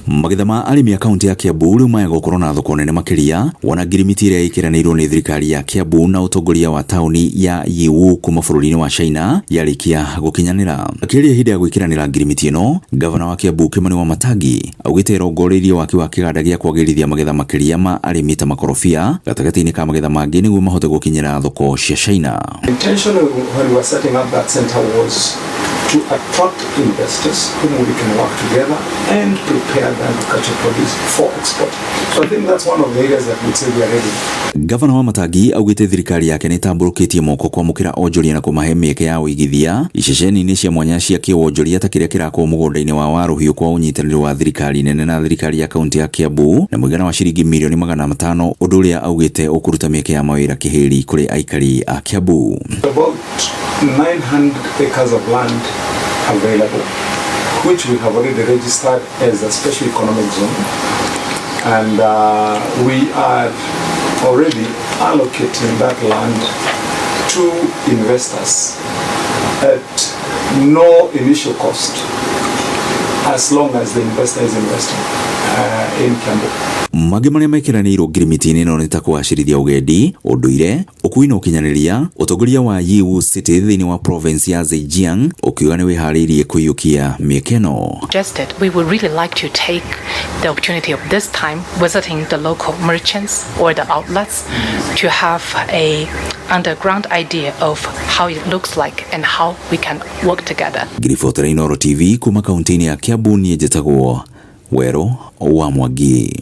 Magetha ma arĩmi a kaunti ya Kiambu rĩu maya gũkorwo na thoko nene makĩria wona ngirimiti ĩrĩa ĩkĩranĩirwo nĩ thirikari ya Kiambu na ũtongoria wa taũni ya Yiwu kuma bũrũri-inĩ wa China yarĩkia gũkinyanĩra. Akĩaria hĩndĩ ya gwĩkĩranĩra ngirimiti ĩno, gavana wa Kiambu Kimani wa Matangi augĩte ĩrongoreirie waki wa kĩganda gĩa kwagĩrithia magetha makĩria ma arĩmi ta makorobia gatagatĩ-inĩ ka magetha mangĩ nĩguo mahote gũkinyĩra thoko cia China. When we were setting up that center was to attract investors whom we can work together and prepare the agricultural produce for export. So I think that's one of the areas that we say we are ready. Gavana wa Matangi augĩte thirikari yake nĩ tambũrũkĩtie moko kwamũkĩra onjoria na kũmahe mĩeke ya ũigithia iceceni-inĩ cia mwanya cia kĩwonjoria ta kĩrĩa kĩrakwo mũgũnda-inĩ wa Waruhiũ kwa ũnyitanĩri wa thirikari nene na thirikari ya kaunti ya Kiambu na mũigana wa ciringi mirioni 500, ũndũ ũrĩa augĩte ũkũruta mĩeke ya mawĩra kĩhĩri kũrĩ aikari a Kiambu. About 900 acres of land available, which we have already registered as a special economic zone, and we are already allocating that land to investors at no initial cost, as long as the investor is investing in Kiambu. Mangĩ marĩa mekĩranĩirwo ngirimiti-inĩ ĩno nĩ ta kũgacĩrithia ũgendi, ũndũire, ũkui na ũkinyanĩria, ũtongoria wa Yiwu City thĩinĩ wa province ya Zhejiang ũkiuga nĩ wĩharĩirie kũiyũkia mĩeke ĩno. We would really like to take the opportunity of this time visiting the local merchants or the outlets to have a underground idea of how it looks like and how we can work together. Ngiribotera Inooro TV kuma kaunti-inĩ ya Kiambu niĩ njĩtagwo Wero wa Mwangi.